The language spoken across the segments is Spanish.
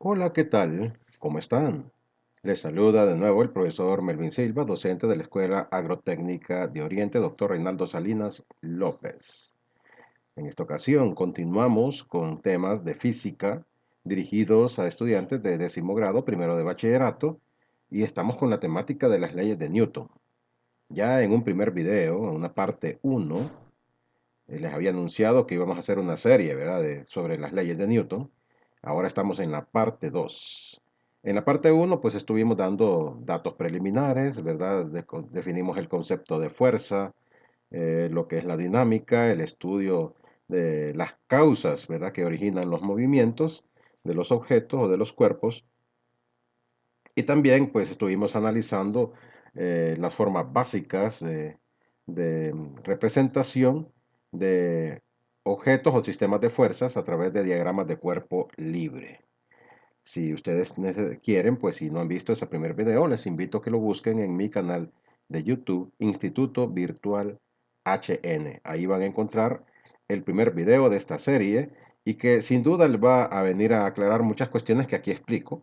Hola, ¿qué tal? ¿Cómo están? Les saluda de nuevo el profesor Melvin Silva, docente de la Escuela Agrotécnica de Oriente, doctor Reinaldo Salinas López. En esta ocasión continuamos con temas de física dirigidos a estudiantes de décimo grado, primero de bachillerato, y estamos con la temática de las leyes de Newton. Ya en un primer video, en una parte uno, les había anunciado que íbamos a hacer una serie, ¿verdad?, sobre las leyes de Newton. Ahora estamos en la parte 2. En la parte uno, pues estuvimos dando datos preliminares, ¿verdad? Definimos el concepto de fuerza, lo que es la dinámica, el estudio de las causas, ¿verdad?, que originan los movimientos de los objetos o de los cuerpos. Y también, pues, estuvimos analizando las formas básicas de representación de objetos o sistemas de fuerzas a través de diagramas de cuerpo libre. Si ustedes quieren, pues si no han visto ese primer video, les invito a que lo busquen en mi canal de YouTube, Instituto Virtual HN. Ahí van a encontrar el primer video de esta serie y que sin duda les va a venir a aclarar muchas cuestiones que aquí explico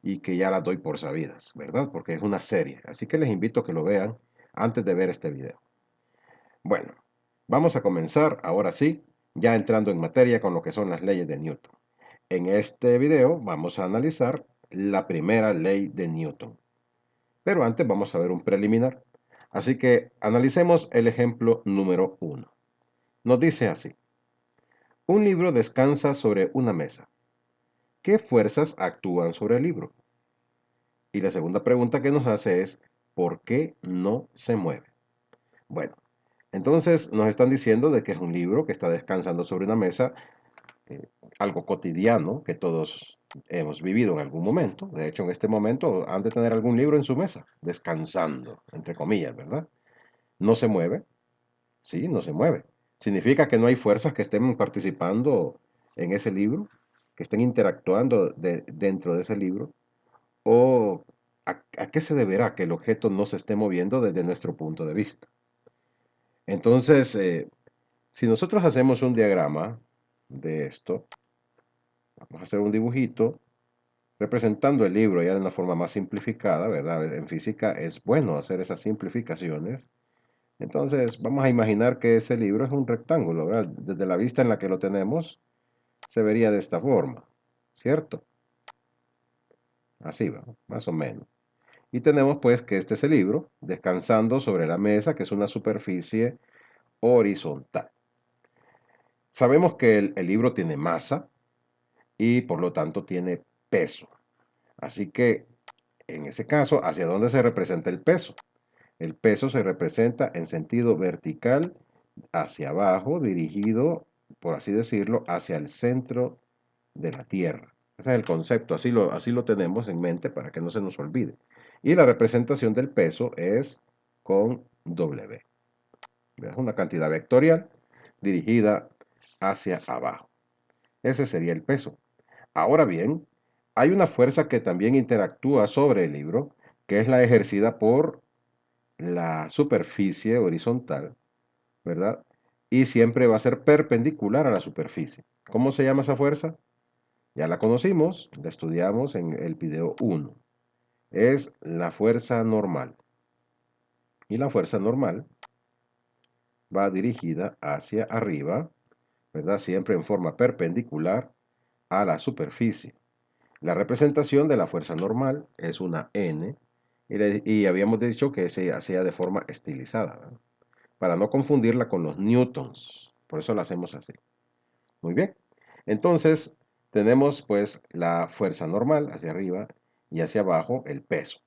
y que ya las doy por sabidas, ¿verdad? Porque es una serie. Así que les invito a que lo vean antes de ver este video. Bueno, vamos a comenzar ahora sí, ya entrando en materia con lo que son las leyes de Newton. En este video vamos a analizar la primera ley de Newton. Pero antes vamos a ver un preliminar. Así que analicemos el ejemplo número 1. Nos dice así. Un libro descansa sobre una mesa. ¿Qué fuerzas actúan sobre el libro? Y la segunda pregunta que nos hace es, ¿por qué no se mueve? Bueno, entonces nos están diciendo de que es un libro que está descansando sobre una mesa, eh, algo cotidiano que todos hemos vivido en algún momento. De hecho, en este momento han de tener algún libro en su mesa, descansando, entre comillas, ¿verdad? No se mueve, sí, no se mueve. Significa que no hay fuerzas que estén participando en ese libro, que estén interactuando dentro de ese libro. ¿O a qué se deberá que el objeto no se esté moviendo desde nuestro punto de vista? Entonces, si nosotros hacemos un diagrama de esto, vamos a hacer un dibujito representando el libro ya de una forma más simplificada, ¿verdad? En física es bueno hacer esas simplificaciones. Entonces, vamos a imaginar que ese libro es un rectángulo, ¿verdad? Desde la vista en la que lo tenemos, se vería de esta forma, ¿cierto? Así va, más o menos. Y tenemos pues que este es el libro, descansando sobre la mesa, que es una superficie horizontal. Sabemos que el libro tiene masa y por lo tanto tiene peso. Así que en ese caso, ¿hacia dónde se representa el peso? El peso se representa en sentido vertical hacia abajo, dirigido, por así decirlo, hacia el centro de la Tierra. Ese es el concepto, así lo tenemos en mente para que no se nos olvide. Y la representación del peso es con W. Es una cantidad vectorial dirigida hacia abajo. Ese sería el peso. Ahora bien, hay una fuerza que también interactúa sobre el libro, que es la ejercida por la superficie horizontal, ¿verdad? Y siempre va a ser perpendicular a la superficie. ¿Cómo se llama esa fuerza? Ya la conocimos, la estudiamos en el video 1. Es la fuerza normal. Y la fuerza normal va dirigida hacia arriba, ¿verdad? Siempre en forma perpendicular a la superficie. La representación de la fuerza normal es una N y habíamos dicho que se hacía de forma estilizada, ¿verdad? Para no confundirla con los newtons. Por eso la hacemos así. Muy bien. Entonces, tenemos pues la fuerza normal hacia arriba y hacia abajo el peso.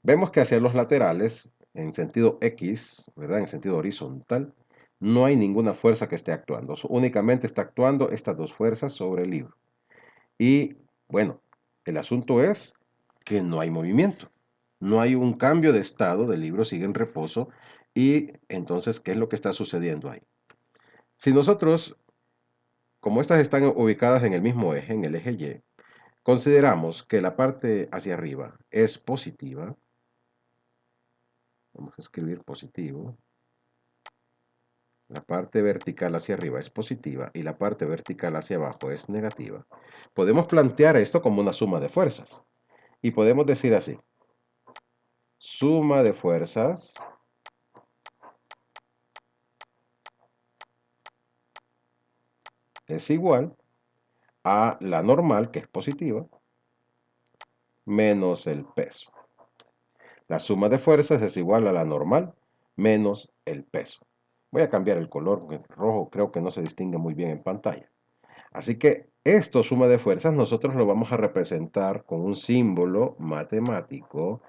Vemos que hacia los laterales, en sentido X, ¿verdad? En sentido horizontal, no hay ninguna fuerza que esté actuando. Únicamente está actuando estas dos fuerzas sobre el libro. Y bueno, el asunto es que no hay movimiento. No hay un cambio de estado, del libro sigue en reposo. Y entonces, ¿qué es lo que está sucediendo ahí? Si nosotros, como estas están ubicadas en el mismo eje, en el eje Y, consideramos que la parte hacia arriba es positiva, vamos a escribir positivo, la parte vertical hacia arriba es positiva y la parte vertical hacia abajo es negativa, podemos plantear esto como una suma de fuerzas. Y podemos decir así: suma de fuerzas es igual a la normal, que es positiva, menos el peso. La suma de fuerzas es igual a la normal menos el peso. Voy a cambiar el color, porque el rojo creo que no se distingue muy bien en pantalla. Así que esto, suma de fuerzas, nosotros lo vamos a representar con un símbolo matemático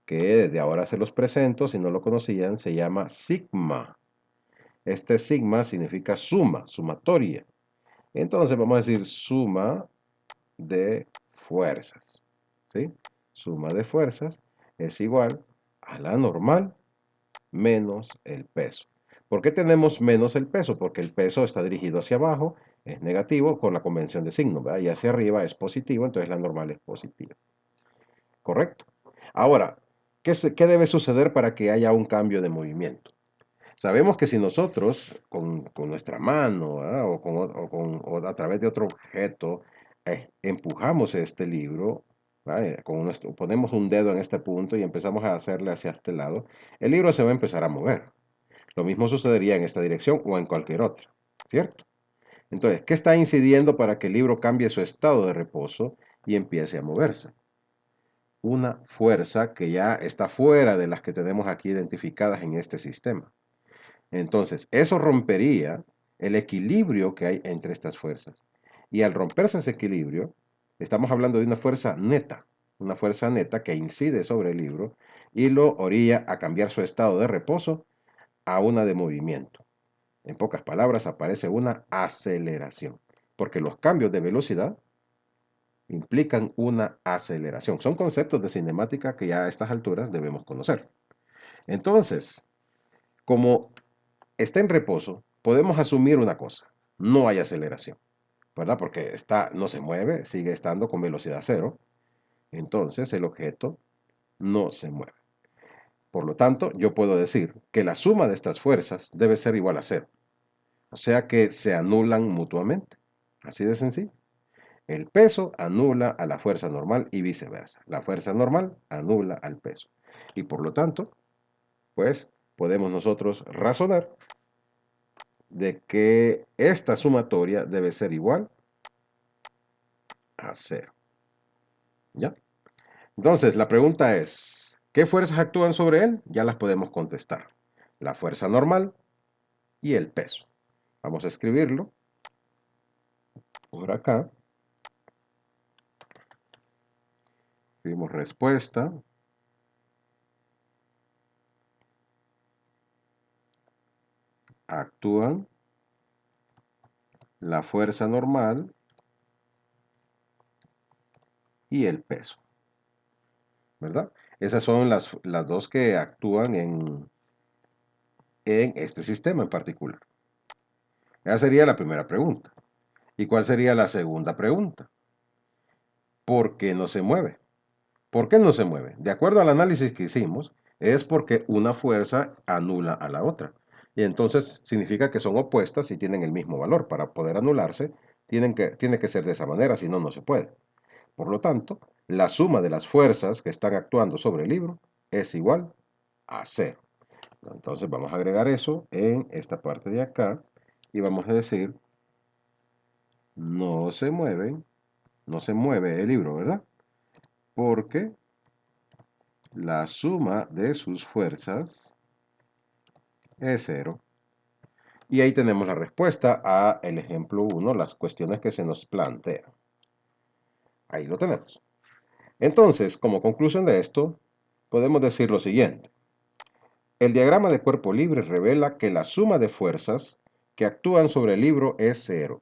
que desde ahora se los presento. Si no lo conocían, se llama sigma. Este sigma significa suma, sumatoria. Entonces vamos a decir suma de fuerzas, ¿sí? Suma de fuerzas es igual a la normal menos el peso. ¿Por qué tenemos menos el peso? Porque el peso está dirigido hacia abajo, es negativo con la convención de signo, ¿verdad? Y hacia arriba es positivo, entonces la normal es positiva. ¿Correcto? Ahora, ¿qué debe suceder para que haya un cambio de movimiento? Sabemos que si nosotros con nuestra mano, ¿verdad? O a través de otro objeto empujamos este libro, ponemos un dedo en este punto y empezamos a hacerle hacia este lado, el libro se va a empezar a mover. Lo mismo sucedería en esta dirección o en cualquier otra, ¿cierto? Entonces, ¿qué está incidiendo para que el libro cambie su estado de reposo y empiece a moverse? Una fuerza que ya está fuera de las que tenemos aquí identificadas en este sistema. Entonces, eso rompería el equilibrio que hay entre estas fuerzas. Y al romperse ese equilibrio, estamos hablando de una fuerza neta que incide sobre el libro y lo orilla a cambiar su estado de reposo a una de movimiento. En pocas palabras, aparece una aceleración, porque los cambios de velocidad implican una aceleración. Son conceptos de cinemática que ya a estas alturas debemos conocer. Entonces, como está en reposo, podemos asumir una cosa: no hay aceleración, ¿verdad? Porque no se mueve, sigue estando con velocidad cero. Entonces, el objeto no se mueve. Por lo tanto, yo puedo decir que la suma de estas fuerzas debe ser igual a cero. O sea que se anulan mutuamente. Así de sencillo. El peso anula a la fuerza normal y viceversa. La fuerza normal anula al peso. Y por lo tanto, pues podemos nosotros razonar de que esta sumatoria debe ser igual a cero. ¿Ya? Entonces, la pregunta es, ¿qué fuerzas actúan sobre él? Ya las podemos contestar. La fuerza normal y el peso. Vamos a escribirlo por acá. Escribimos respuesta. Actúan la fuerza normal y el peso, ¿verdad? Esas son las dos que actúan en este sistema en particular. Esa sería la primera pregunta. ¿Y cuál sería la segunda pregunta? ¿Por qué no se mueve? ¿Por qué no se mueve? De acuerdo al análisis que hicimos, es porque una fuerza anula a la otra. Y entonces significa que son opuestas y tienen el mismo valor. Para poder anularse, tiene que ser de esa manera, si no, no se puede. Por lo tanto, la suma de las fuerzas que están actuando sobre el libro es igual a cero. Entonces vamos a agregar eso en esta parte de acá y vamos a decir, no se mueve el libro, ¿verdad? Porque la suma de sus fuerzas es cero. Y ahí tenemos la respuesta a el ejemplo 1, las cuestiones que se nos plantean. Ahí lo tenemos. Entonces, como conclusión de esto, podemos decir lo siguiente. El diagrama de cuerpo libre revela que la suma de fuerzas que actúan sobre el libro es cero.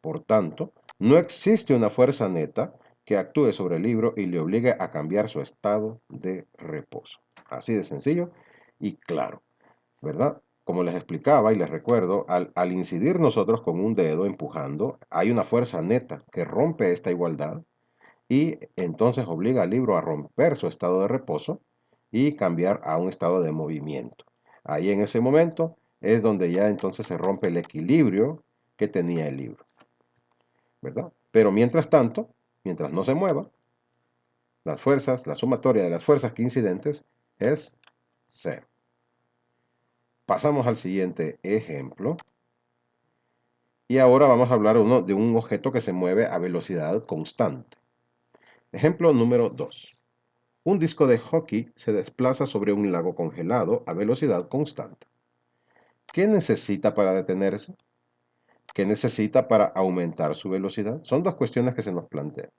Por tanto, no existe una fuerza neta que actúe sobre el libro y le obligue a cambiar su estado de reposo. Así de sencillo y claro, ¿verdad? Como les explicaba y les recuerdo, al incidir nosotros con un dedo empujando, hay una fuerza neta que rompe esta igualdad y entonces obliga al libro a romper su estado de reposo y cambiar a un estado de movimiento. Ahí en ese momento es donde ya entonces se rompe el equilibrio que tenía el libro, ¿verdad? Pero mientras tanto, mientras no se mueva, las fuerzas, la sumatoria de las fuerzas coincidentes es cero. Pasamos al siguiente ejemplo. Y ahora vamos a hablar de un objeto que se mueve a velocidad constante. Ejemplo número 2. Un disco de hockey se desplaza sobre un lago congelado a velocidad constante. ¿Qué necesita para detenerse? ¿Qué necesita para aumentar su velocidad? Son dos cuestiones que se nos plantean.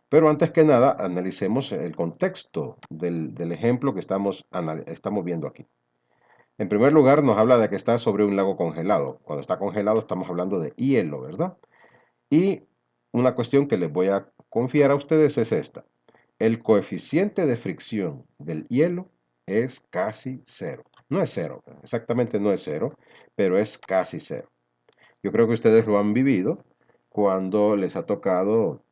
Pero antes que nada, analicemos el contexto del ejemplo que estamos viendo aquí. En primer lugar, nos habla de que está sobre un lago congelado. Cuando está congelado estamos hablando de hielo, ¿verdad? Y una cuestión que les voy a confiar a ustedes es esta. El coeficiente de fricción del hielo es casi cero. No es cero, exactamente no es cero, pero es casi cero. Yo creo que ustedes lo han vivido cuando les ha tocado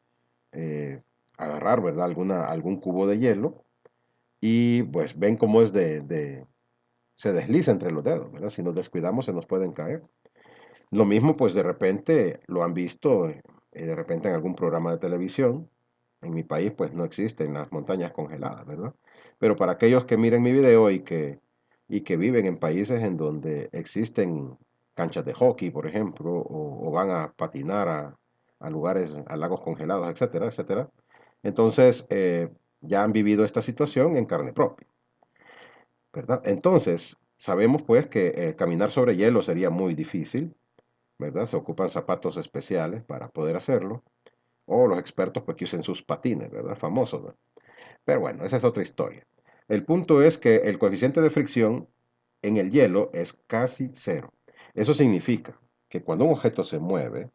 agarrar, ¿verdad? Algún cubo de hielo y pues ven cómo se desliza entre los dedos, ¿verdad? Si nos descuidamos se nos pueden caer. Lo mismo, pues de repente lo han visto, de repente en algún programa de televisión. En mi país, pues no existen las montañas congeladas, ¿verdad? Pero para aquellos que miren mi video y que viven en países en donde existen canchas de hockey, por ejemplo, o van a patinar a lugares, a lagos congelados, etcétera, etcétera, entonces ya han vivido esta situación en carne propia, ¿verdad? Entonces, sabemos pues que caminar sobre hielo sería muy difícil, ¿verdad? Se ocupan zapatos especiales para poder hacerlo, o los expertos pues que usen sus patines, ¿verdad? Famosos, ¿verdad? Pero bueno, esa es otra historia. El punto es que el coeficiente de fricción en el hielo es casi cero. Eso significa que cuando un objeto se mueve,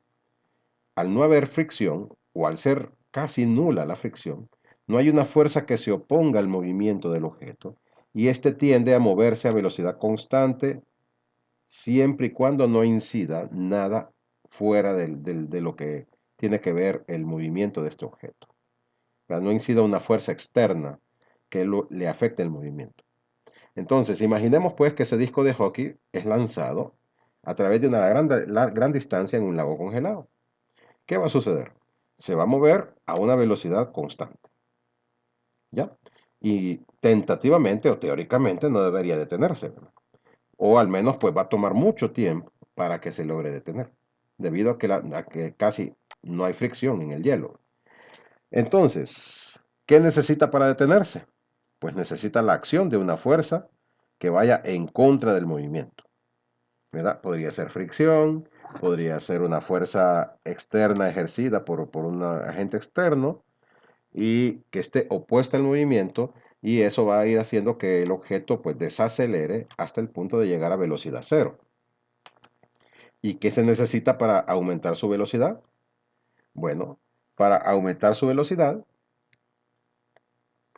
al no haber fricción, o al ser casi nula la fricción, no hay una fuerza que se oponga al movimiento del objeto, y éste tiende a moverse a velocidad constante siempre y cuando no incida nada fuera de lo que tiene que ver el movimiento de este objeto. O sea, no incida una fuerza externa que le afecte el movimiento. Entonces, imaginemos pues que ese disco de hockey es lanzado a través de una gran distancia en un lago congelado. ¿Qué va a suceder? Se va a mover a una velocidad constante, ¿ya? Y tentativamente o teóricamente no debería detenerse, ¿verdad? O al menos pues va a tomar mucho tiempo para que se logre detener, debido a que casi no hay fricción en el hielo. Entonces, ¿qué necesita para detenerse? Pues necesita la acción de una fuerza que vaya en contra del movimiento, ¿verdad? Podría ser fricción, podría ser una fuerza externa ejercida por un agente externo y que esté opuesta al movimiento, y eso va a ir haciendo que el objeto pues desacelere hasta el punto de llegar a velocidad cero. ¿Y qué se necesita para aumentar su velocidad? Bueno, para aumentar su velocidad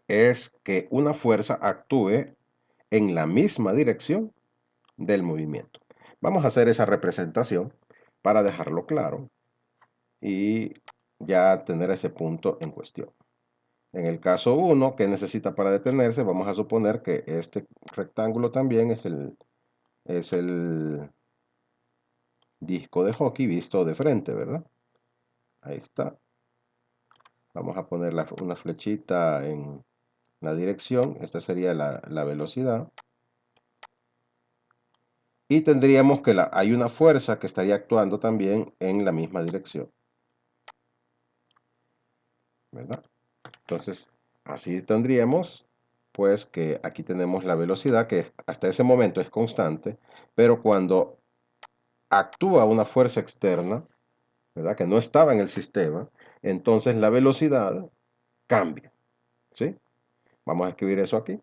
es que una fuerza actúe en la misma dirección del movimiento. Vamos a hacer esa representación para dejarlo claro y ya tener ese punto en cuestión. En el caso 1, ¿qué necesita para detenerse? Vamos a suponer que este rectángulo también es el disco de hockey visto de frente, ¿verdad? Ahí está. Vamos a poner una flechita en la dirección. Esta sería la velocidad. Y tendríamos que hay una fuerza que estaría actuando también en la misma dirección, ¿verdad? Entonces, así tendríamos, pues, que aquí tenemos la velocidad que hasta ese momento es constante, pero cuando actúa una fuerza externa, ¿verdad? Que no estaba en el sistema, entonces la velocidad cambia, ¿sí? Vamos a escribir eso aquí.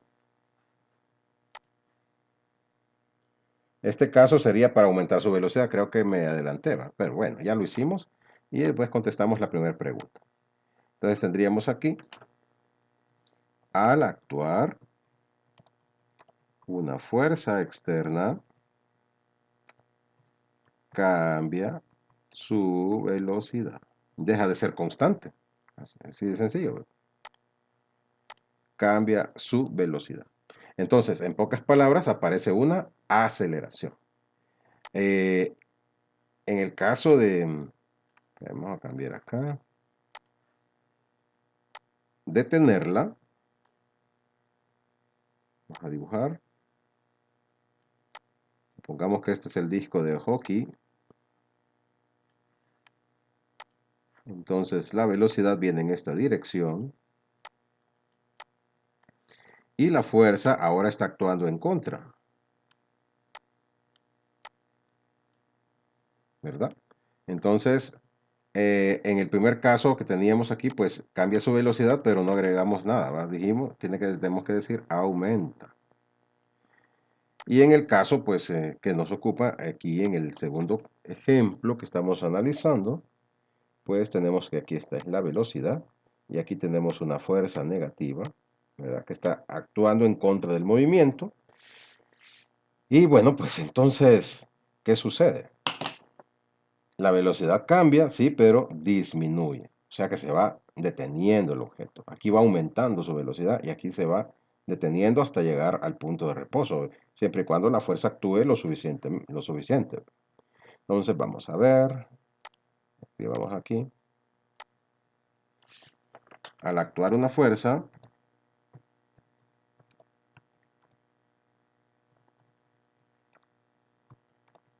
Este caso sería para aumentar su velocidad. Creo que me adelanté, ¿va? Pero bueno, ya lo hicimos y después contestamos la primera pregunta. Entonces tendríamos aquí, al actuar una fuerza externa, cambia su velocidad. Deja de ser constante. Así de sencillo, ¿verdad? Cambia su velocidad. Entonces, en pocas palabras, aparece una aceleración. Eh, en el caso de, vamos a cambiar acá, detenerla, vamos a dibujar, pongamos que este es el disco de hockey, entonces la velocidad viene en esta dirección y la fuerza ahora está actuando en contra, ¿verdad? Entonces, en el primer caso que teníamos aquí, pues cambia su velocidad, pero no agregamos nada, ¿verdad? Dijimos, tenemos que decir aumenta. Y en el caso, pues, que nos ocupa aquí en el segundo ejemplo que estamos analizando, pues tenemos que aquí está la velocidad y aquí tenemos una fuerza negativa, ¿verdad? Que está actuando en contra del movimiento. Y bueno, pues entonces, ¿qué sucede? La velocidad cambia, sí, pero disminuye. O sea que se va deteniendo el objeto. Aquí va aumentando su velocidad y aquí se va deteniendo hasta llegar al punto de reposo, siempre y cuando la fuerza actúe lo suficiente, lo suficiente. Entonces vamos a ver, escribamos aquí. Al actuar una fuerza,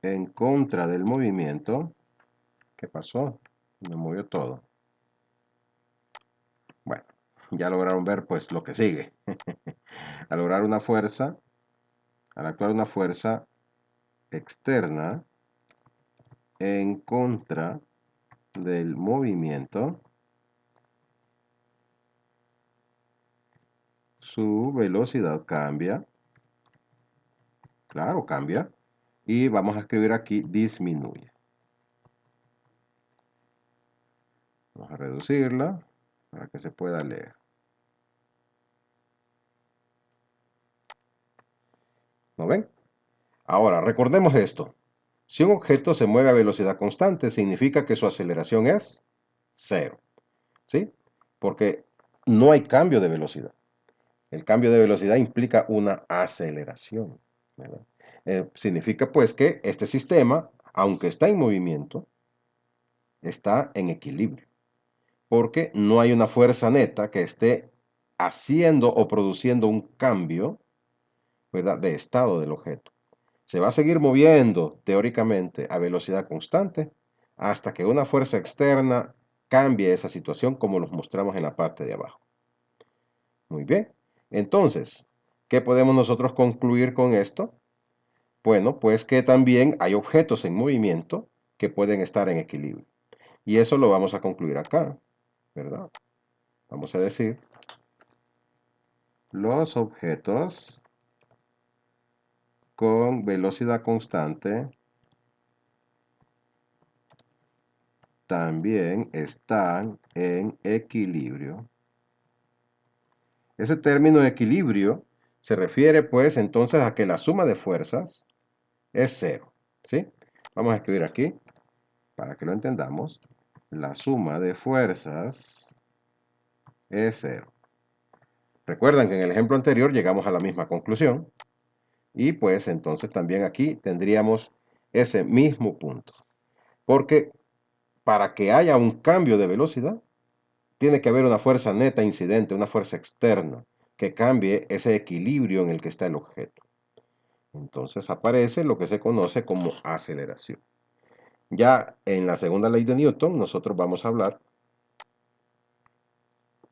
en contra del movimiento, ¿qué pasó? Me movió todo. Bueno, ya lograron ver pues lo que sigue. Al lograr una fuerza, al actuar una fuerza externa en contra del movimiento, su velocidad cambia. Claro, cambia. Y vamos a escribir aquí disminuye. Vamos a reducirla para que se pueda leer. ¿No ven? Ahora, recordemos esto. Si un objeto se mueve a velocidad constante, significa que su aceleración es cero. ¿Sí? Porque no hay cambio de velocidad. El cambio de velocidad implica una aceleración, ¿verdad? Significa pues que este sistema, aunque está en movimiento, está en equilibrio. Porque no hay una fuerza neta que esté haciendo o produciendo un cambio, ¿verdad?, de estado del objeto. Se va a seguir moviendo teóricamente a velocidad constante hasta que una fuerza externa cambie esa situación como los mostramos en la parte de abajo. Muy bien. Entonces, ¿qué podemos nosotros concluir con esto? Bueno, pues que también hay objetos en movimiento que pueden estar en equilibrio. Y eso lo vamos a concluir acá, ¿verdad? Vamos a decir, los objetos con velocidad constante también están en equilibrio. Ese término de equilibrio se refiere pues entonces a que la suma de fuerzas es cero, ¿sí? Vamos a escribir aquí, para que lo entendamos, la suma de fuerzas es cero. Recuerdan que en el ejemplo anterior llegamos a la misma conclusión y pues entonces también aquí tendríamos ese mismo punto. Porque para que haya un cambio de velocidad, tiene que haber una fuerza neta incidente, una fuerza externa, que cambie ese equilibrio en el que está el objeto. Entonces aparece lo que se conoce como aceleración. Ya en la segunda ley de Newton, nosotros vamos a hablar,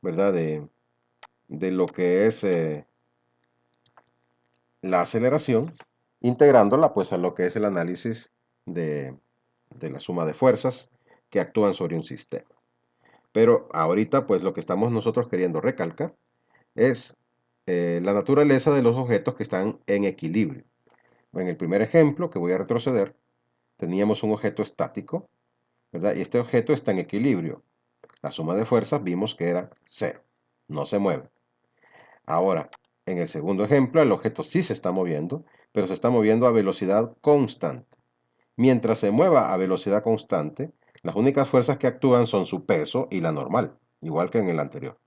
¿verdad?, de lo que es la aceleración, integrándola pues a lo que es el análisis de la suma de fuerzas que actúan sobre un sistema. Pero ahorita pues lo que estamos nosotros queriendo recalcar es la naturaleza de los objetos que están en equilibrio. En el primer ejemplo, que voy a retroceder, teníamos un objeto estático, ¿verdad? Y este objeto está en equilibrio. La suma de fuerzas vimos que era cero, no se mueve. Ahora, en el segundo ejemplo, el objeto sí se está moviendo, pero se está moviendo a velocidad constante. Mientras se mueva a velocidad constante, las únicas fuerzas que actúan son su peso y la normal, igual que en el anterior,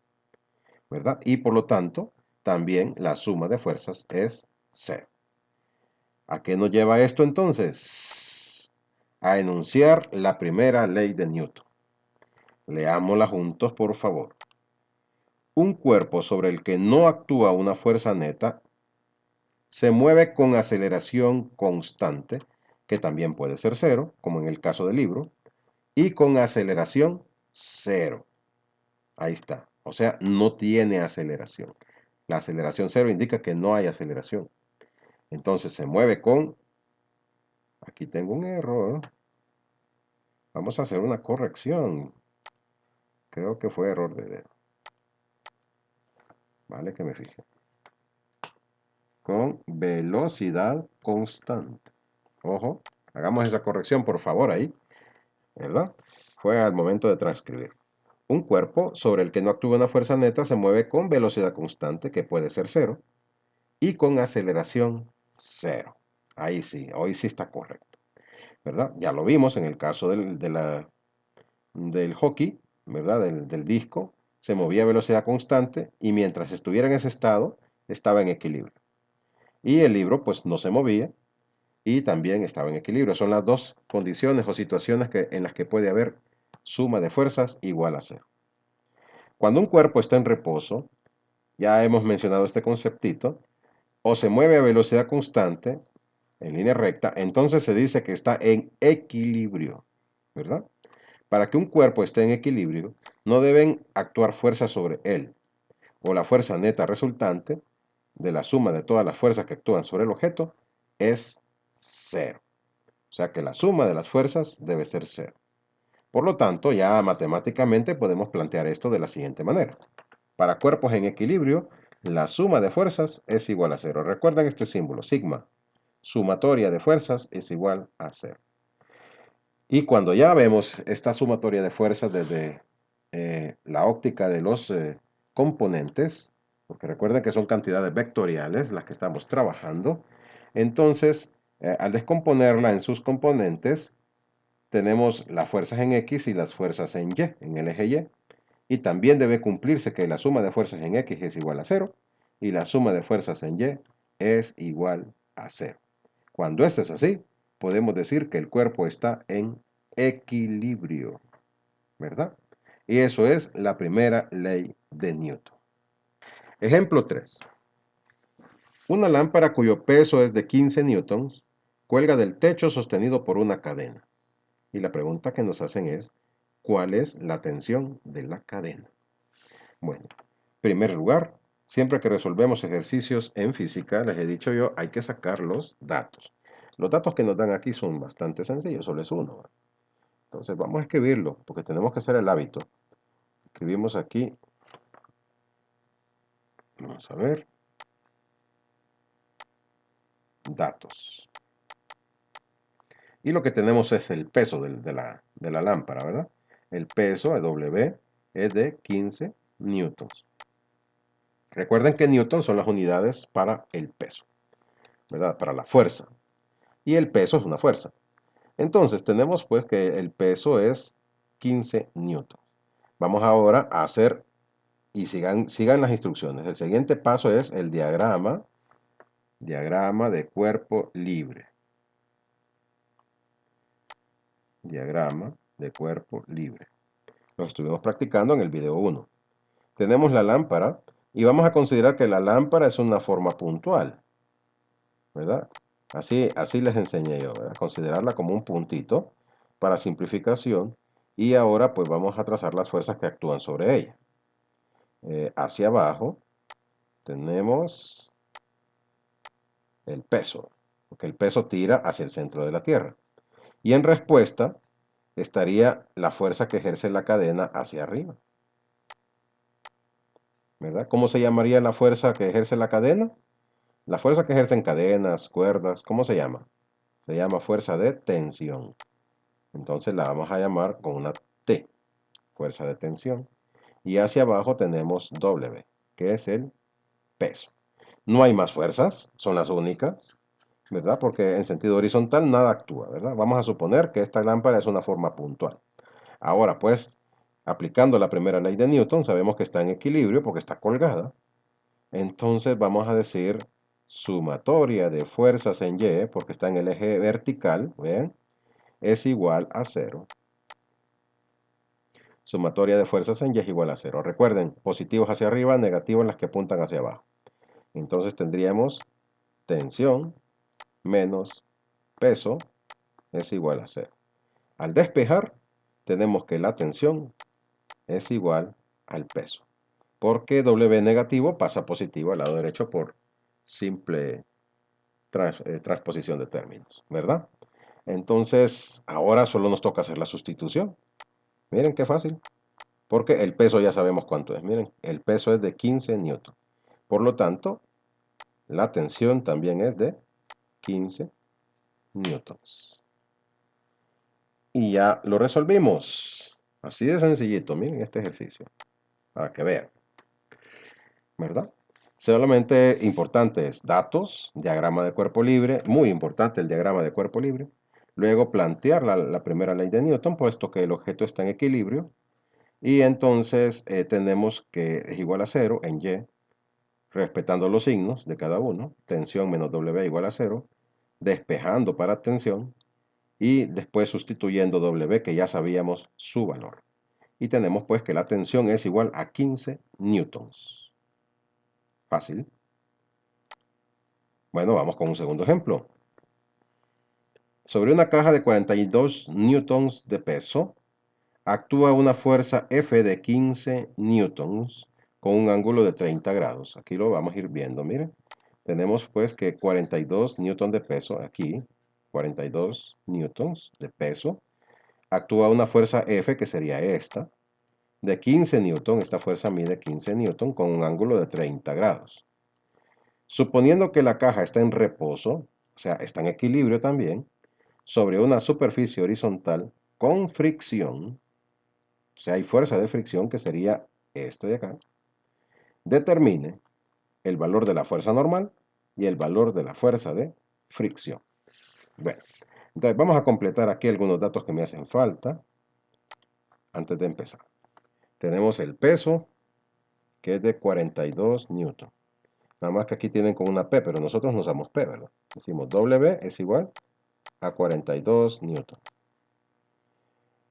¿verdad? Y por lo tanto, también la suma de fuerzas es cero. ¿A qué nos lleva esto entonces? A enunciar la primera ley de Newton. Leámosla juntos, por favor. Un cuerpo sobre el que no actúa una fuerza neta se mueve con aceleración constante, que también puede ser cero, como en el caso del libro, y con aceleración cero. Ahí está. O sea, no tiene aceleración. La aceleración cero indica que no hay aceleración. Entonces se mueve con... Aquí tengo un error. Vamos a hacer una corrección. Creo que fue error de dedo. Vale, que me fije. Con velocidad constante. Ojo, hagamos esa corrección por favor ahí. ¿Verdad? Fue al momento de transcribir. Un cuerpo sobre el que no actúa una fuerza neta se mueve con velocidad constante, que puede ser cero, y con aceleración cero. Ahí sí, hoy sí está correcto. ¿Verdad? Ya lo vimos en el caso del hockey, ¿verdad? Del disco, se movía a velocidad constante y mientras estuviera en ese estado, estaba en equilibrio. Y el libro, pues, no se movía y también estaba en equilibrio. Son las dos condiciones o situaciones en las que puede haber suma de fuerzas igual a cero. Cuando un cuerpo está en reposo, ya hemos mencionado este conceptito, o se mueve a velocidad constante, en línea recta, entonces se dice que está en equilibrio, ¿verdad? Para que un cuerpo esté en equilibrio, no deben actuar fuerzas sobre él, o la fuerza neta resultante de la suma de todas las fuerzas que actúan sobre el objeto es cero. O sea que la suma de las fuerzas debe ser cero. Por lo tanto, ya matemáticamente podemos plantear esto de la siguiente manera. Para cuerpos en equilibrio, la suma de fuerzas es igual a cero. Recuerden este símbolo, sigma. Sumatoria de fuerzas es igual a cero. Y cuando ya vemos esta sumatoria de fuerzas desde la óptica de los componentes, porque recuerden que son cantidades vectoriales las que estamos trabajando, entonces al descomponerla en sus componentes, tenemos las fuerzas en X y las fuerzas en Y, en el eje Y. Y también debe cumplirse que la suma de fuerzas en X es igual a cero y la suma de fuerzas en Y es igual a cero. Cuando esto es así, podemos decir que el cuerpo está en equilibrio, ¿verdad? Y eso es la primera ley de Newton. Ejemplo 3. Una lámpara cuyo peso es de 15 newtons cuelga del techo sostenido por una cadena. Y la pregunta que nos hacen es, ¿cuál es la tensión de la cadena? Bueno, en primer lugar, siempre que resolvemos ejercicios en física, les he dicho yo, hay que sacar los datos. Los datos que nos dan aquí son bastante sencillos, solo es uno. Entonces vamos a escribirlo, porque tenemos que hacer el hábito. Escribimos aquí, vamos a ver, datos. Y lo que tenemos es el peso de la lámpara, ¿verdad? El peso, W, es de 15 newtons. Recuerden que newton son las unidades para el peso, ¿verdad? Para la fuerza. Y el peso es una fuerza. Entonces tenemos pues que el peso es 15 newtons. Vamos ahora a hacer, y sigan las instrucciones. El siguiente paso es el diagrama de cuerpo libre. Diagrama de cuerpo libre. Lo estuvimos practicando en el video 1. Tenemos la lámpara y vamos a considerar que la lámpara es una forma puntual, ¿verdad? Así les enseñé yo, ¿verdad? Considerarla como un puntito para simplificación y ahora pues vamos a trazar las fuerzas que actúan sobre ella. Hacia abajo tenemos el peso, porque el peso tira hacia el centro de la Tierra. Y en respuesta estaría la fuerza que ejerce la cadena hacia arriba, ¿verdad? ¿Cómo se llamaría la fuerza que ejerce la cadena? La fuerza que ejercen cadenas, cuerdas, ¿cómo se llama? Se llama fuerza de tensión. Entonces la vamos a llamar con una T, fuerza de tensión. Y hacia abajo tenemos W, que es el peso. No hay más fuerzas, son las únicas, ¿verdad? Porque en sentido horizontal nada actúa, ¿verdad? Vamos a suponer que esta lámpara es una forma puntual. Ahora, pues, aplicando la primera ley de Newton, sabemos que está en equilibrio porque está colgada. Entonces vamos a decir sumatoria de fuerzas en Y, porque está en el eje vertical, ¿ven? Es igual a 0. Sumatoria de fuerzas en Y es igual a 0. Recuerden, positivos hacia arriba, negativos las que apuntan hacia abajo. Entonces tendríamos tensión menos peso es igual a 0. Al despejar, tenemos que la tensión es igual al peso. Porque W negativo pasa a positivo al lado derecho por simple transposición de términos, ¿verdad? Entonces, ahora solo nos toca hacer la sustitución. Miren qué fácil. Porque el peso ya sabemos cuánto es. Miren, el peso es de 15 newton. Por lo tanto, la tensión también es de 15 newtons. Y ya lo resolvimos. Así de sencillito, miren este ejercicio. Para que vean. ¿Verdad? Solamente importantes datos, diagrama de cuerpo libre, muy importante el diagrama de cuerpo libre. Luego plantear la primera ley de Newton, puesto que el objeto está en equilibrio. Y entonces tenemos que es igual a 0 en Y, respetando los signos de cada uno. Tensión menos W igual a 0, despejando para tensión y después sustituyendo W, que ya sabíamos su valor. Y tenemos pues que la tensión es igual a 15 newtons. Fácil. Bueno, vamos con un segundo ejemplo. Sobre una caja de 42 newtons de peso, actúa una fuerza F de 15 newtons con un ángulo de 30 grados. Aquí lo vamos a ir viendo, miren. Tenemos pues que 42 newtons de peso aquí, 42 newtons de peso. Actúa una fuerza F, que sería esta, de 15 newtons. Esta fuerza mide 15 newtons con un ángulo de 30 grados. Suponiendo que la caja está en reposo, o sea, está en equilibrio también, sobre una superficie horizontal con fricción, o sea, hay fuerza de fricción que sería este de acá, determine el valor de la fuerza normal y el valor de la fuerza de fricción. Bueno, entonces vamos a completar aquí algunos datos que me hacen falta antes de empezar. Tenemos el peso, que es de 42 newton. Nada más que aquí tienen con una P, pero nosotros no usamos P, ¿verdad? Decimos W es igual a 42 newton.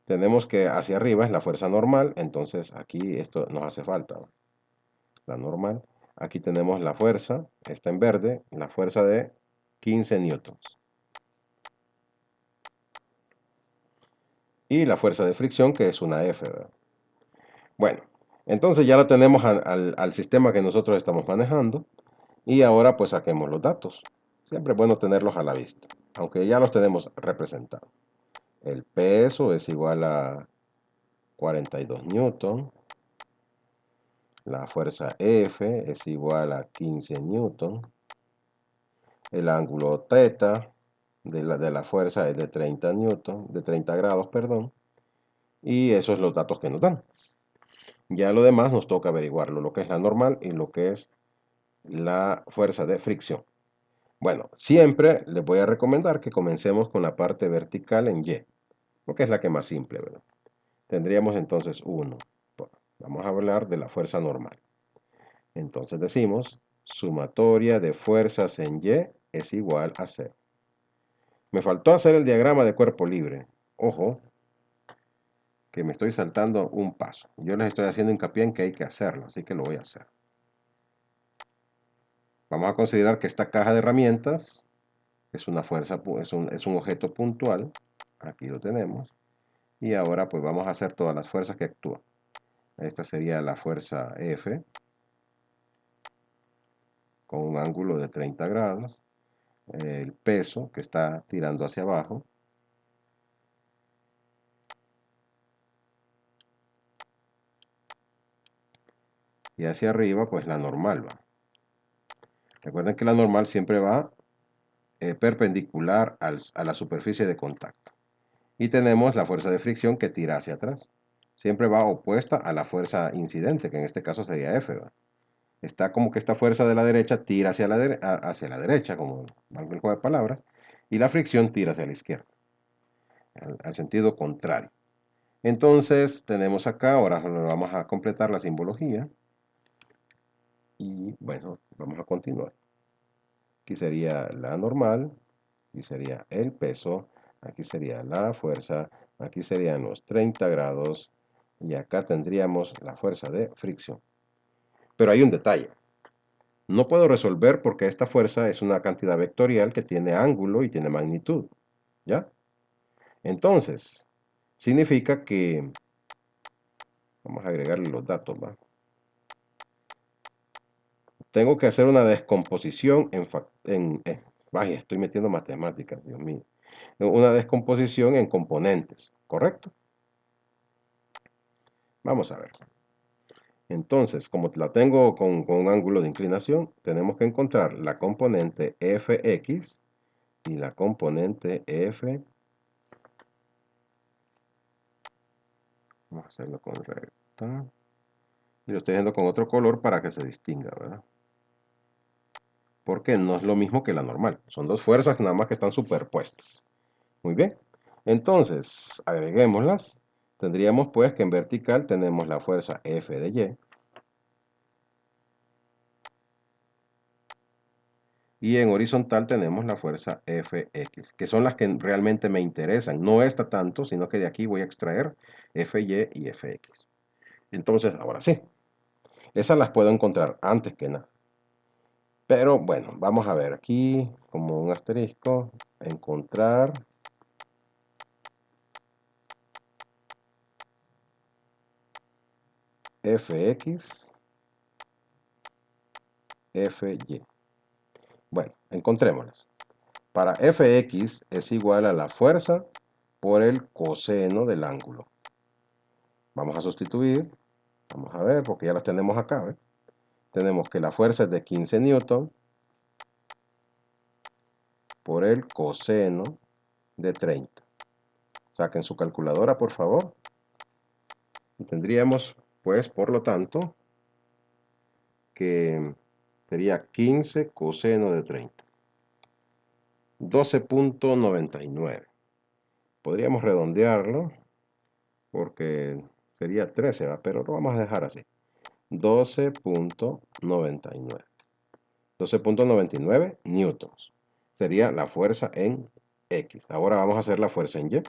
Tenemos que hacia arriba es la fuerza normal, entonces aquí esto nos hace falta, ¿no? La normal. Aquí tenemos la fuerza, está en verde, la fuerza de 15 newtons. Y la fuerza de fricción, que es una F, ¿verdad? Bueno, entonces ya lo tenemos al sistema que nosotros estamos manejando. Y ahora pues saquemos los datos. Siempre es bueno tenerlos a la vista, aunque ya los tenemos representados. El peso es igual a 42 newton. La fuerza F es igual a 15 newton. El ángulo θ de la fuerza es de 30 newton, de 30 grados, perdón. Y esos son los datos que nos dan. Ya lo demás nos toca averiguarlo, lo que es la normal y lo que es la fuerza de fricción. Bueno, siempre les voy a recomendar que comencemos con la parte vertical en Y, porque es la que más simple, ¿verdad? Tendríamos entonces 1. Bueno, vamos a hablar de la fuerza normal. Entonces decimos, sumatoria de fuerzas en Y es igual a 0. Me faltó hacer el diagrama de cuerpo libre. Ojo, que me estoy saltando un paso. Yo les estoy haciendo hincapié en que hay que hacerlo, así que lo voy a hacer. Vamos a considerar que esta caja de herramientas es una fuerza, es un objeto puntual. Aquí lo tenemos. Y ahora pues vamos a hacer todas las fuerzas que actúan. Esta sería la fuerza F, con un ángulo de 30 grados. El peso que está tirando hacia abajo. Y hacia arriba pues la normal va. Recuerden que la normal siempre va perpendicular a la superficie de contacto. Y tenemos la fuerza de fricción que tira hacia atrás. Siempre va opuesta a la fuerza incidente, que en este caso sería F, ¿va? Está como que esta fuerza de la derecha tira hacia la derecha, como valga el juego de palabras, y la fricción tira hacia la izquierda, al sentido contrario. Entonces tenemos acá, ahora vamos a completar la simbología, y bueno, vamos a continuar. Aquí sería la normal, aquí sería el peso, aquí sería la fuerza, aquí serían los 30 grados y acá tendríamos la fuerza de fricción. Pero hay un detalle. No puedo resolver porque esta fuerza es una cantidad vectorial que tiene ángulo y tiene magnitud. ¿Ya? Entonces, significa que, vamos a agregarle los datos, ¿va? Tengo que hacer una descomposición vaya, estoy metiendo matemáticas, Dios mío. Una descomposición en componentes, ¿correcto? Vamos a ver. Entonces, como la tengo con un ángulo de inclinación, tenemos que encontrar la componente fx y la componente f. Vamos a hacerlo con recta. Y lo estoy haciendo con otro color para que se distinga, ¿verdad? Porque no es lo mismo que la normal. Son dos fuerzas nada más que están superpuestas. Muy bien. Entonces, agreguémoslas. Tendríamos pues que en vertical tenemos la fuerza F de Y en horizontal tenemos la fuerza Fx, que son las que realmente me interesan. No esta tanto, sino que de aquí voy a extraer Fy y Fx. Entonces, ahora sí. Esas las puedo encontrar antes que nada. Pero bueno, vamos a ver aquí, como un asterisco, encontrar Fx, Fy. Bueno, encontrémoslas. Para Fx es igual a la fuerza por el coseno del ángulo. Vamos a sustituir. Vamos a ver, porque ya las tenemos acá. ¿Ve? Tenemos que la fuerza es de 15 newton por el coseno de 30. Saquen su calculadora, por favor. Y tendríamos, pues, por lo tanto, que sería 15 coseno de 30. 12.99. Podríamos redondearlo porque sería 13, ¿va? Pero lo vamos a dejar así. 12.99. 12.99 newtons. Sería la fuerza en X. Ahora vamos a hacer la fuerza en Y.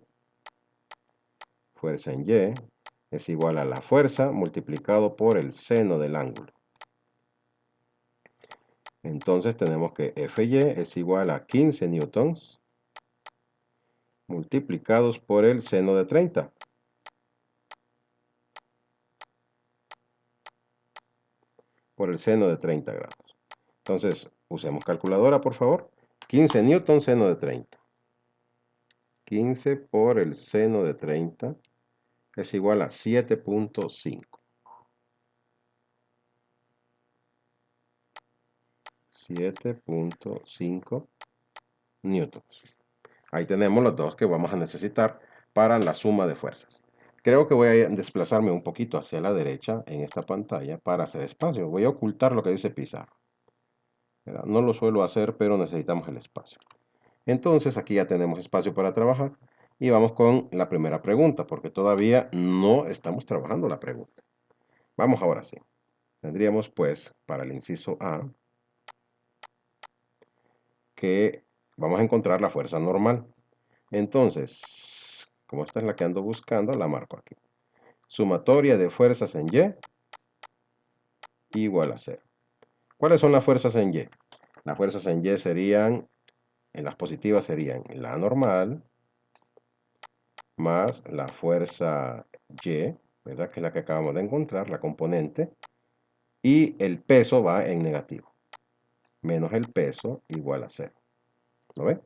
Fuerza en Y es igual a la fuerza multiplicado por el seno del ángulo. Entonces tenemos que Fy es igual a 15 newtons multiplicados por el seno de 30. Por el seno de 30 grados. Entonces, usemos calculadora, por favor. 15 newtons seno de 30. 15 por el seno de 30 es igual a 7.5. 7.5 newtons. Ahí tenemos los dos que vamos a necesitar para la suma de fuerzas. Creo que voy a desplazarme un poquito hacia la derecha en esta pantalla para hacer espacio. Voy a ocultar lo que dice pizarra. No lo suelo hacer, pero necesitamos el espacio. Entonces aquí ya tenemos espacio para trabajar y vamos con la primera pregunta, porque todavía no estamos trabajando la pregunta. Vamos ahora sí. Tendríamos pues para el inciso A que vamos a encontrar la fuerza normal. Entonces, como esta es la que ando buscando, la marco aquí. Sumatoria de fuerzas en Y igual a 0. ¿Cuáles son las fuerzas en Y? Las fuerzas en Y serían, en las positivas serían la normal más la fuerza Y, ¿verdad? Que es la que acabamos de encontrar, la componente. Y el peso va en negativo. Menos el peso igual a 0. ¿Lo ven?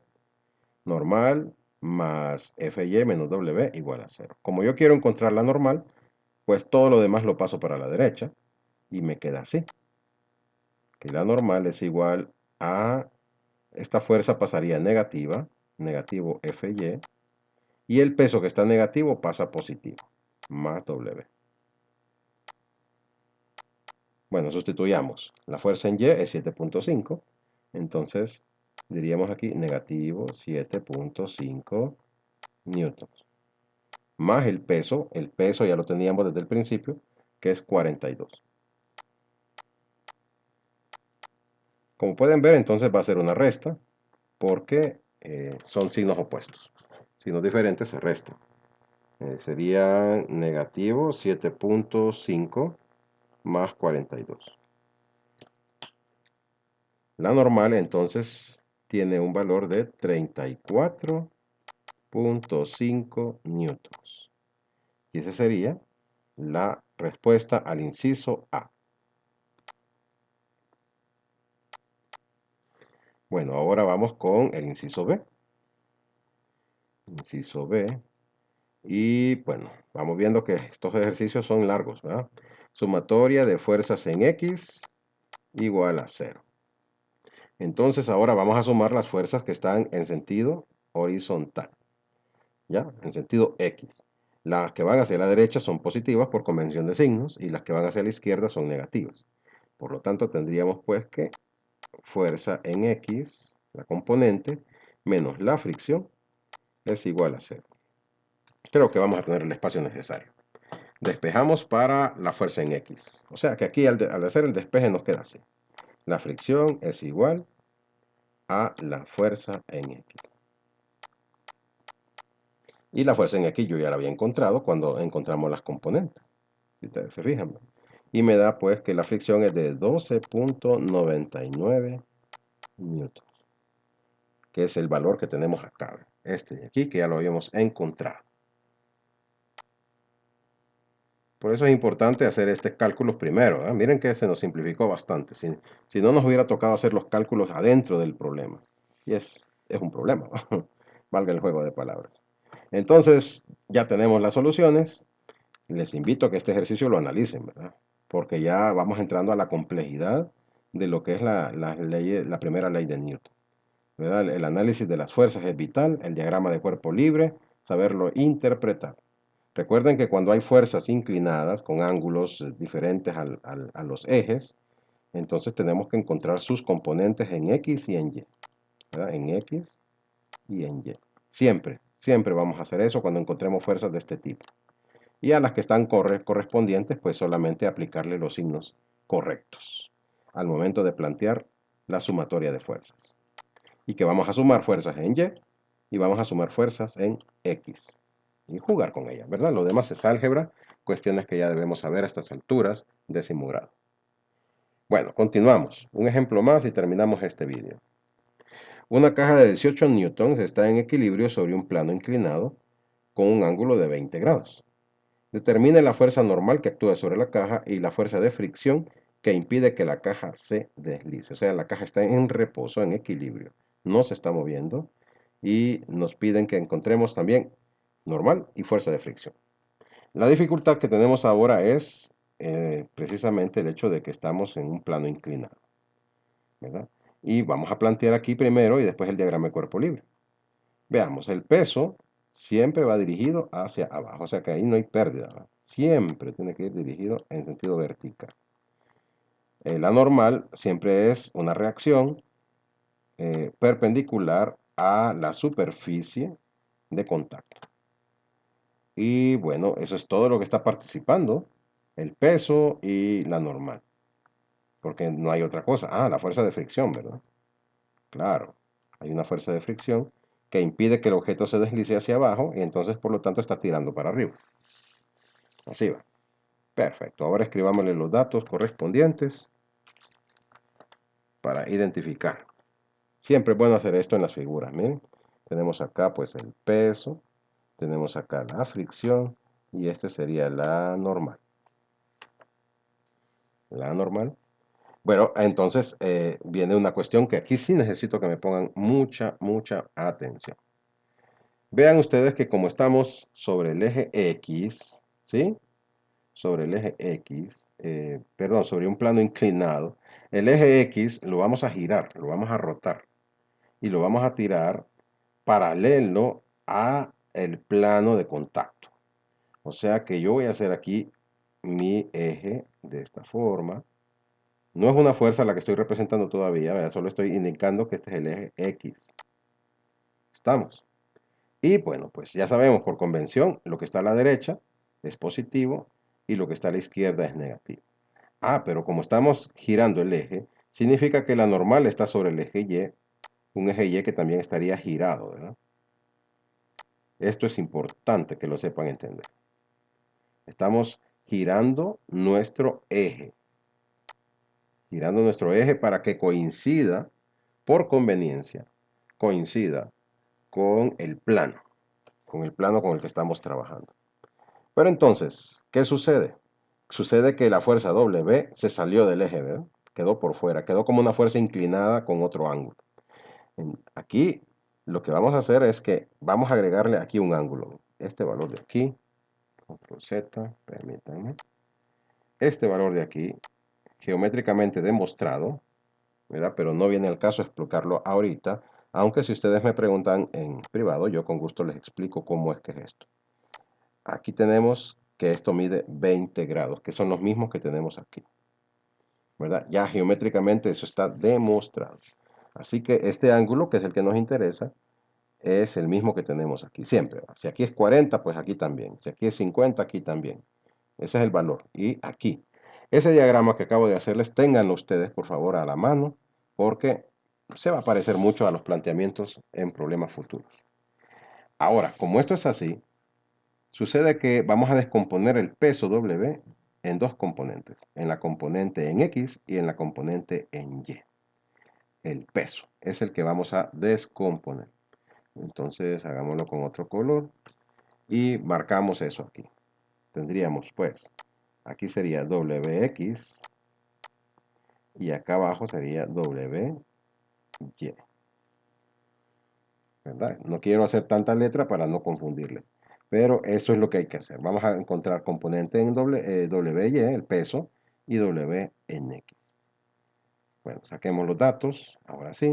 Normal más Fy menos W igual a 0. Como yo quiero encontrar la normal, pues todo lo demás lo paso para la derecha. Y me queda así. Que la normal es igual a... Esta fuerza pasaría negativa. Negativo Fy. Y el peso que está negativo pasa a positivo. Más W. Bueno, sustituyamos. La fuerza en Y es 7.5. Entonces, diríamos aquí negativo 7.5 newtons. Más el peso ya lo teníamos desde el principio, que es 42. Como pueden ver, entonces va a ser una resta porque son signos opuestos. Signos diferentes se restan. Sería negativo 7.5 más 42. La normal entonces tiene un valor de 34.5 newtons. Y esa sería la respuesta al inciso A. Bueno, ahora vamos con el inciso B. Inciso B. Y bueno, vamos viendo que estos ejercicios son largos, ¿verdad? Sumatoria de fuerzas en X igual a 0. Entonces ahora vamos a sumar las fuerzas que están en sentido horizontal, ¿ya? En sentido X. Las que van hacia la derecha son positivas por convención de signos y las que van hacia la izquierda son negativas. Por lo tanto, tendríamos pues que fuerza en X, la componente, menos la fricción, es igual a 0. Creo que vamos a tener el espacio necesario. Despejamos para la fuerza en X. O sea que aquí al hacer el despeje nos queda así. La fricción es igual a la fuerza en X. Y la fuerza en X yo ya la había encontrado cuando encontramos las componentes. Si ustedes se fijan. Y me da pues que la fricción es de 12.99 newtons. Que es el valor que tenemos acá. Este de aquí que ya lo habíamos encontrado. Por eso es importante hacer estos cálculos primero. Miren que se nos simplificó bastante. Si no nos hubiera tocado hacer los cálculos adentro del problema. Y es un problema. Valga el juego de palabras. Entonces, ya tenemos las soluciones. Les invito a que este ejercicio lo analicen, ¿verdad? Porque ya vamos entrando a la complejidad de lo que es la primera ley de Newton, ¿verdad? El análisis de las fuerzas es vital, el diagrama de cuerpo libre, saberlo interpretar. Recuerden que cuando hay fuerzas inclinadas con ángulos diferentes a los ejes, entonces tenemos que encontrar sus componentes en X y en Y, ¿verdad? En X y en Y. Siempre, siempre vamos a hacer eso cuando encontremos fuerzas de este tipo. Y a las que están correspondientes, pues solamente aplicarle los signos correctos al momento de plantear la sumatoria de fuerzas. Y que vamos a sumar fuerzas en Y y vamos a sumar fuerzas en X. Y jugar con ellas, ¿verdad? Lo demás es álgebra, cuestiones que ya debemos saber a estas alturas, décimo grado. Bueno, continuamos. Un ejemplo más y terminamos este vídeo. Una caja de 18 newtons está en equilibrio sobre un plano inclinado con un ángulo de 20 grados. Determine la fuerza normal que actúa sobre la caja y la fuerza de fricción que impide que la caja se deslice. O sea, la caja está en reposo, en equilibrio. No se está moviendo. Y nos piden que encontremos también normal y fuerza de fricción. La dificultad que tenemos ahora es precisamente el hecho de que estamos en un plano inclinado, ¿verdad? Y vamos a plantear aquí primero y después el diagrama de cuerpo libre. Veamos, el peso siempre va dirigido hacia abajo, o sea que ahí no hay pérdida, ¿verdad? Siempre tiene que ir dirigido en sentido vertical. La normal siempre es una reacción perpendicular a la superficie de contacto. Y bueno, eso es todo lo que está participando, el peso y la normal, porque no hay otra cosa. Ah, la fuerza de fricción, ¿verdad? Claro, hay una fuerza de fricción que impide que el objeto se deslice hacia abajo y entonces por lo tanto está tirando para arriba. Así va. Perfecto. Ahora escribámosle los datos correspondientes para identificar. Siempre es bueno hacer esto en las figuras. Miren, tenemos acá pues el peso, tenemos acá la fricción y este sería la normal. La normal. Bueno, entonces viene una cuestión que aquí sí necesito que me pongan mucha atención. Vean ustedes que como estamos sobre el eje X, ¿sí? Sobre el eje X, perdón, sobre un plano inclinado, el eje X lo vamos a girar, lo vamos a rotar y lo vamos a tirar paralelo a el plano de contacto. O sea que yo voy a hacer aquí mi eje de esta forma. No es una fuerza la que estoy representando todavía, ¿verdad? Solo estoy indicando que este es el eje X. ¿Estamos? Y bueno, pues ya sabemos por convención, lo que está a la derecha es positivo y lo que está a la izquierda es negativo. Ah, pero como estamos girando el eje, significa que la normal está sobre el eje Y, un eje Y que también estaría girado, ¿verdad? Esto es importante que lo sepan entender. Estamos girando nuestro eje. Girando nuestro eje para que coincida, por conveniencia, coincida con el plano con el que estamos trabajando. Pero entonces, ¿qué sucede? Sucede que la fuerza W se salió del eje, ¿verdad? Quedó por fuera, quedó como una fuerza inclinada con otro ángulo. Aquí lo que vamos a hacer es que vamos a agregarle aquí un ángulo. Este valor de aquí, control Z, permítanme. Este valor de aquí, geométricamente demostrado, ¿verdad? Pero no viene al caso explicarlo ahorita, aunque si ustedes me preguntan en privado, yo con gusto les explico cómo es que es esto. Aquí tenemos que esto mide 20 grados, que son los mismos que tenemos aquí, ¿verdad? Ya geométricamente eso está demostrado. Así que este ángulo, que es el que nos interesa, es el mismo que tenemos aquí, siempre. Si aquí es 40, pues aquí también. Si aquí es 50, aquí también. Ese es el valor. Y aquí. Ese diagrama que acabo de hacerles, ténganlo ustedes, por favor, a la mano, porque se va a parecer mucho a los planteamientos en problemas futuros. Ahora, como esto es así, sucede que vamos a descomponer el peso W en dos componentes, en la componente en X y en la componente en Y. El peso es el que vamos a descomponer. Entonces hagámoslo con otro color y marcamos eso aquí. Tendríamos pues, aquí sería WX y acá abajo sería WY. ¿Verdad? No quiero hacer tanta letra para no confundirle. Pero eso es lo que hay que hacer. Vamos a encontrar componente en WY, el peso, y W en X. Bueno, saquemos los datos. Ahora sí.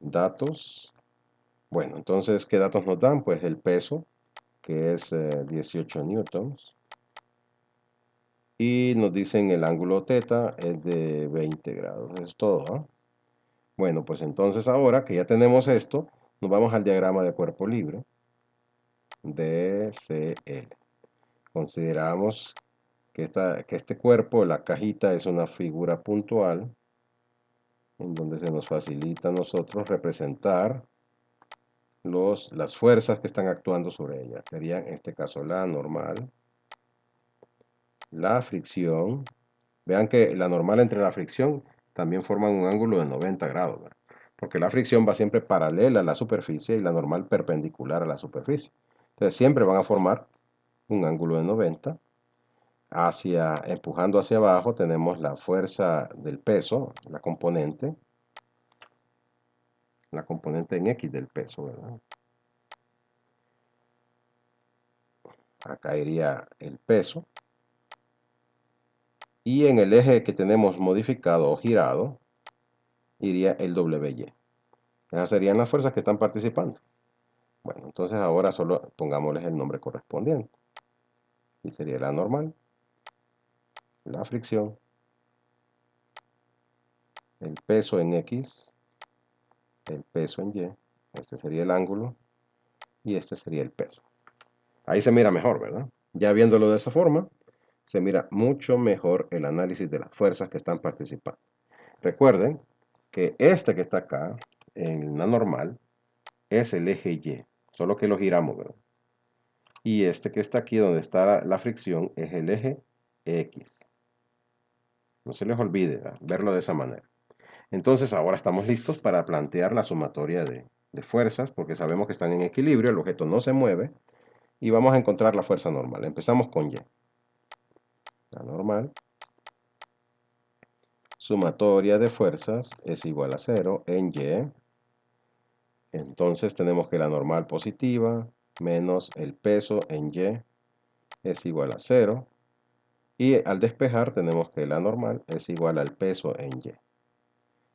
Datos. Bueno, entonces, ¿qué datos nos dan? Pues el peso, que es 18 newtons. Y nos dicen el ángulo θ es de 20 grados. Eso es todo, ¿no? Bueno, pues entonces ahora que ya tenemos esto, nos vamos al diagrama de cuerpo libre. DCL. Consideramos que este cuerpo, la cajita, es una figura puntual en donde se nos facilita a nosotros representar las fuerzas que están actuando sobre ella. Sería en este caso la normal, la fricción. Vean que la normal entre la fricción también forman un ángulo de 90 grados, ¿verdad? Porque la fricción va siempre paralela a la superficie y la normal perpendicular a la superficie. Entonces siempre van a formar un ángulo de 90. Empujando hacia abajo tenemos la fuerza del peso, la componente en X del peso, ¿verdad? Acá iría el peso. Y en el eje que tenemos modificado o girado, iría el WY. Esas serían las fuerzas que están participando. Bueno, entonces ahora solo pongámosles el nombre correspondiente. Y sería la normal, la fricción, el peso en X, el peso en Y. Este sería el ángulo y este sería el peso. Ahí se mira mejor, ¿verdad? Ya viéndolo de esa forma, se mira mucho mejor el análisis de las fuerzas que están participando. Recuerden que este que está acá, en la normal, es el eje Y, solo que lo giramos, ¿verdad? Y este que está aquí donde está la fricción es el eje X. No se les olvide, ¿verdad? Verlo de esa manera. Entonces ahora estamos listos para plantear la sumatoria de fuerzas, porque sabemos que están en equilibrio, el objeto no se mueve, y vamos a encontrar la fuerza normal. Empezamos con Y. La normal. Sumatoria de fuerzas es igual a 0 en Y. Entonces tenemos que la normal positiva menos el peso en Y es igual a 0. Y al despejar tenemos que la normal es igual al peso en Y.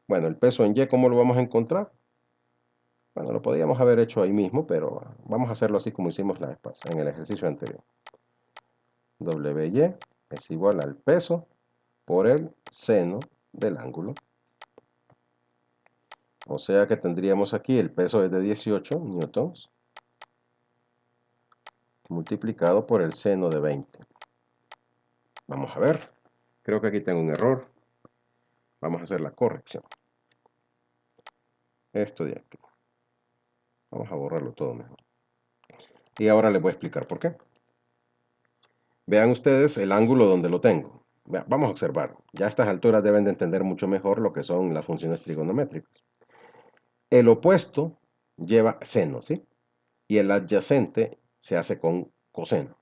Bueno, el peso en Y, ¿cómo lo vamos a encontrar? Bueno, lo podíamos haber hecho ahí mismo, pero vamos a hacerlo así como hicimos la vez pasada, en el ejercicio anterior. WY es igual al peso por el seno del ángulo. O sea que tendríamos aquí el peso es de 18 newtons multiplicado por el seno de 20. Vamos a ver. Creo que aquí tengo un error. Vamos a hacer la corrección. Esto de aquí. Vamos a borrarlo todo mejor. Y ahora les voy a explicar por qué. Vean ustedes el ángulo donde lo tengo. Vamos a observar. Ya a estas alturas deben de entender mucho mejor lo que son las funciones trigonométricas. El opuesto lleva seno, ¿sí? Y el adyacente se hace con coseno.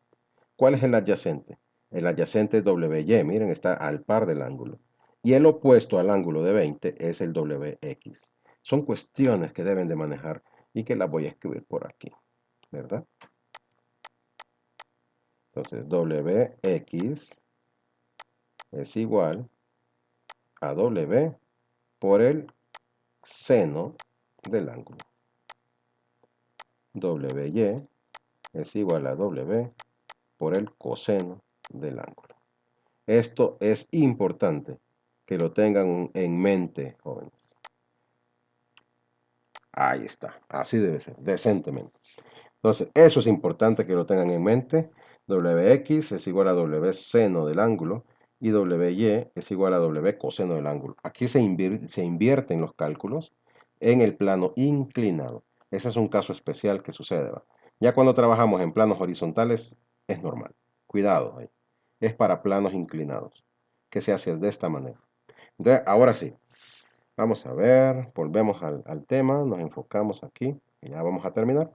¿Cuál es el adyacente? El adyacente es WY, miren, está al par del ángulo. Y el opuesto al ángulo de 20 es el WX. Son cuestiones que deben de manejar y que las voy a escribir por aquí, ¿verdad? Entonces, WX es igual a W por el seno del ángulo. WY es igual a W por el coseno del ángulo. Esto es importante que lo tengan en mente, jóvenes. Ahí está, así debe ser, decentemente. Entonces, eso es importante que lo tengan en mente. WX es igual a W seno del ángulo y WY es igual a W coseno del ángulo. Aquí se invierten los cálculos en el plano inclinado. Ese es un caso especial que sucede, ¿va? Ya cuando trabajamos en planos horizontales es normal. Cuidado ahí. Es para planos inclinados, que se hace de esta manera. Entonces, ahora sí, vamos a ver, volvemos al tema, nos enfocamos aquí y ya vamos a terminar.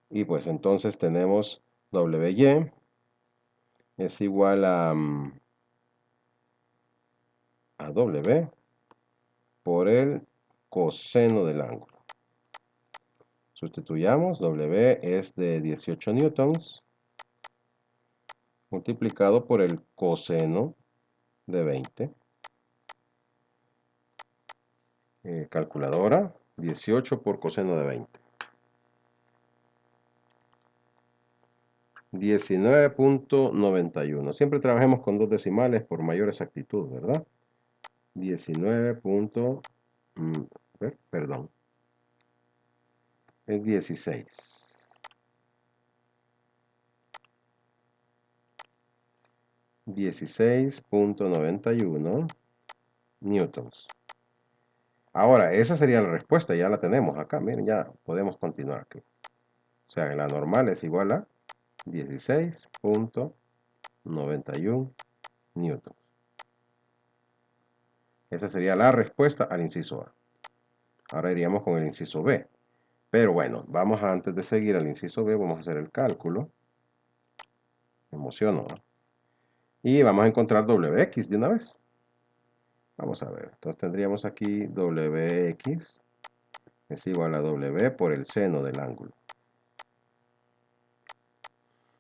Y pues entonces tenemos WY es igual a W por el coseno del ángulo. Sustituyamos, W es de 18 newtons multiplicado por el coseno de 20. Calculadora, 18 por coseno de 20. 19.91. Siempre trabajemos con dos decimales por mayor exactitud, ¿verdad? 19. Perdón. Es 16. 16.91 newtons. Ahora, esa sería la respuesta, ya la tenemos acá, miren, ya podemos continuar aquí. O sea, la normal es igual a 16.91 newtons. Esa sería la respuesta al inciso A. Ahora iríamos con el inciso B. Pero bueno, vamos antes de seguir al inciso B, vamos a hacer el cálculo. Me emociono, ¿no? Y vamos a encontrar WX de una vez. Vamos a ver, entonces tendríamos aquí WX es igual a W por el seno del ángulo.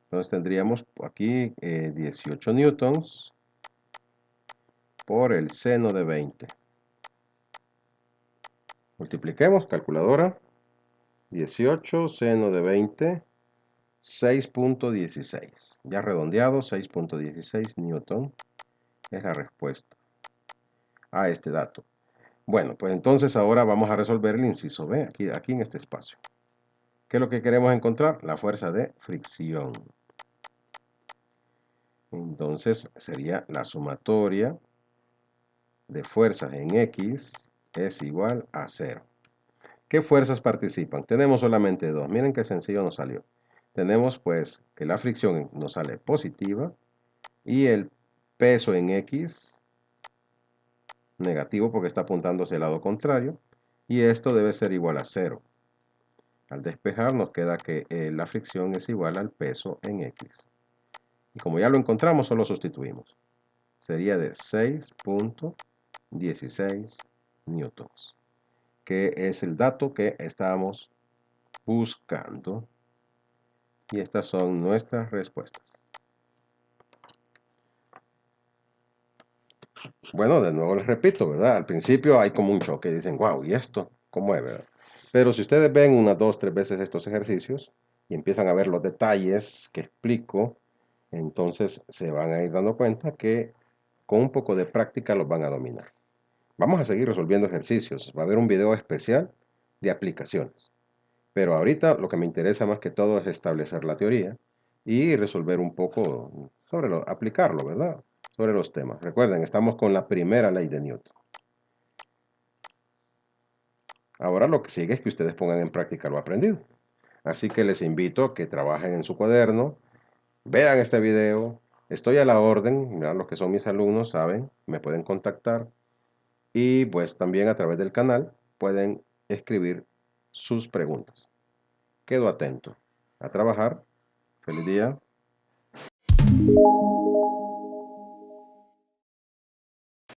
Entonces tendríamos aquí 18 newtons por el seno de 20. Multipliquemos, calculadora. 18 seno de 20, 6.16. Ya redondeado, 6.16 newton es la respuesta a este dato. Bueno, pues entonces ahora vamos a resolver el inciso B, aquí en este espacio. ¿Qué es lo que queremos encontrar? La fuerza de fricción. Entonces sería la sumatoria de fuerzas en X es igual a 0. ¿Qué fuerzas participan? Tenemos solamente dos. Miren qué sencillo nos salió. Tenemos pues que la fricción nos sale positiva y el peso en X negativo porque está apuntando hacia el lado contrario. Y esto debe ser igual a 0. Al despejar nos queda que la fricción es igual al peso en X. Y como ya lo encontramos, solo sustituimos. Sería de 6.16 newtons, que es el dato que estábamos buscando. Y estas son nuestras respuestas. Bueno, de nuevo les repito, ¿verdad? Al principio hay como un choque, dicen, wow, ¿y esto? ¿Cómo es, verdad? Pero si ustedes ven unas 2, 3 veces estos ejercicios y empiezan a ver los detalles que explico, entonces se van a ir dando cuenta que con un poco de práctica los van a dominar. Vamos a seguir resolviendo ejercicios. Va a haber un video especial de aplicaciones. Pero ahorita lo que me interesa más que todo es establecer la teoría y resolver un poco sobre aplicarlo, ¿verdad? sobre los temas. Recuerden, estamos con la primera ley de Newton. Ahora lo que sigue es que ustedes pongan en práctica lo aprendido. Así que les invito a que trabajen en su cuaderno, vean este video. Estoy a la orden, ya los que son mis alumnos saben, me pueden contactar. Y pues también a través del canal pueden escribir sus preguntas. Quedo atento. A trabajar. Feliz día.